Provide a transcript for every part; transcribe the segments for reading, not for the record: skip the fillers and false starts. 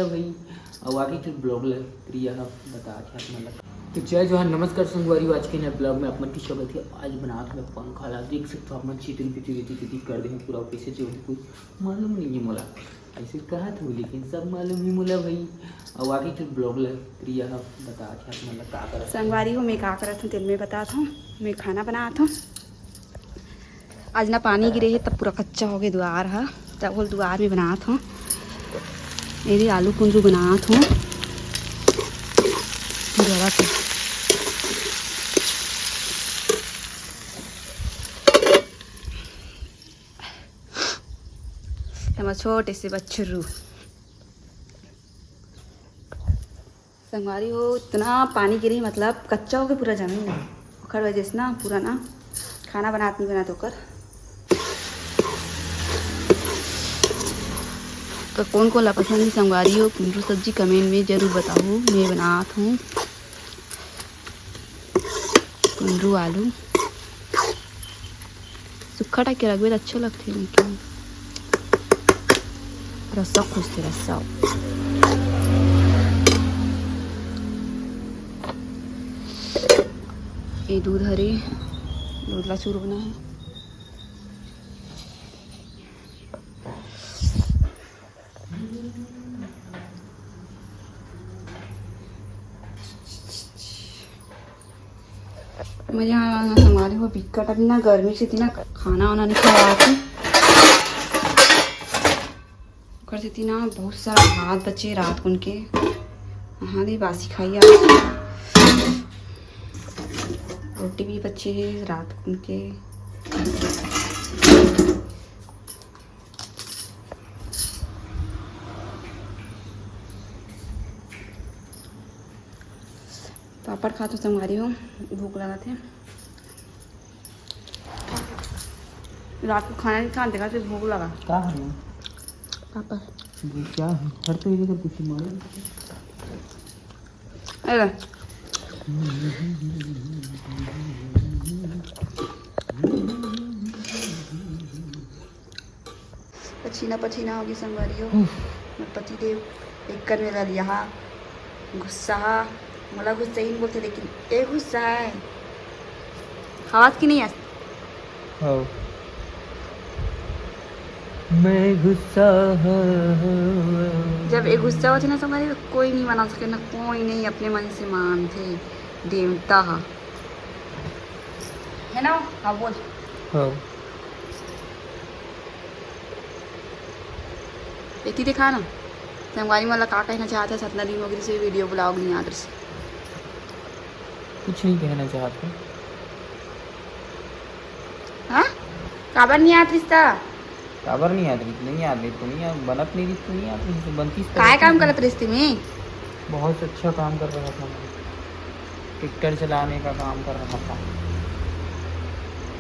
भाई अब आगे जो ब्लॉग क्रिया बता क्या मतलब तो जय जोहार नमस्कार संगवारी आज के नए ब्लॉग में अपन की स्वागत है। आज बना था पंखा ला देख सकते हो अपन चीटिंग पीती कर दे पूरा पैसे जो कुछ मालूम नहीं है मोला ऐसे कहा था लेकिन सब मालूम ही मोला भाई अब आगे जो ब्लॉग क्रिया बता क्या मतलब का कर संगवारी हो मैं का करत हूँ तेल में बताता हूँ। मैं खाना बनाता हूँ। आज ना पानी गिरे है तब पूरा कच्चा हो गया द्वार है तब बोल द्वार में बनाता हूँ। मेरी आलू कुंदरू बनाता हूँ जरा से छोटे से बच्चरू संगवारी हो इतना पानी गिरी मतलब कच्चा हो गया पूरा जमीन ओखर वजह से ना पूरा ना खाना बनात नहीं बना तो कर तो कौन कौन ला पसंद है संगवारी हो कुंदरू सब्जी कमेंट में जरूर बताओ। मैं बनात हूँ कुंदरू आलू सूखा टाइप के रखबे अच्छा लगते लेकिन रस्सा खोजते रस्सा ये दूध हरे दूध ला चूर बना है। मुझे यहाँ हमारे वो बिकट अभी ना गर्मी से थी ना खाना वाना नहीं खा थी कर थी ना बहुत सारा भात बचे रात को उनके हाँ दे बासी खाई रोटी भी बचे है रात को उनके पापड़ खा तो संगवारी हो भूख लगा थे रात को खाना नहीं खाते खाते भूख लगा का है पापड़ क्या है हर तो ये कुछ मालूम अरे पसीना होगी संगवारी हो मैं पति देव एक कर मेरा लिया गुस्सा मला गुस्सा ही बोलते लेकिन ये गुस्सा है आवाज की नहीं हो मैं गुस्सा जब एक गुस्सा होती ना संगवारी तो कोई नहीं मना सके ना कोई नहीं अपने मन से मानते देवता है ना। हाँ बोल हो इतनी दिखा ना संगवारी मला का कहना चाहता है सतना दिन वगैरह से वीडियो ब्लॉग नहीं आदर से कुछ नहीं कहना चाहते हाँ काबर नहीं आत रिश्ता काबर नहीं याद नहीं याद तो नहीं बनत नहीं तो नहीं याद तो बनती काय काम करत रिश्ते में बहुत अच्छा काम कर रहा था मैं ट्रैक्टर चलाने का काम कर रहा था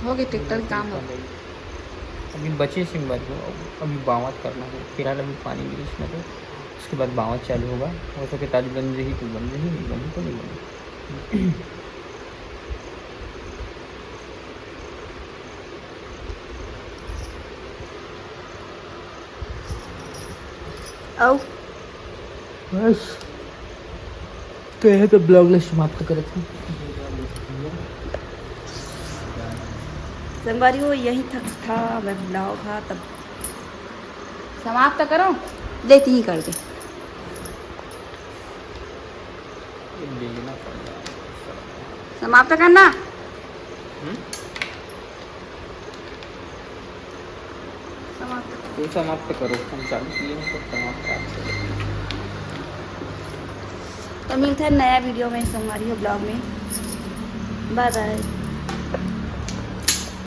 हो गए ट्रैक्टर काम हो अभी बचे सिंगबारी को अभी बावत करना है फिलहाल अभी पानी गिरी इसमें तो उसके बाद बावत चालू होगा हो सके ताली बन रही तो बन रही नहीं बनी तो नहीं बनी औ बस कहे तो ब्लॉग ले समाप्त करे थे संगवारी हो यही तक था वह ब्लॉग था तब समाप्त करो लेती ही कर दे समाप्त करना तो समाप्त करो हम चालू किए हैं तो समाप्त करो। तो मिलते हैं नया वीडियो में संगवारी हो ब्लॉग में बाय बाय।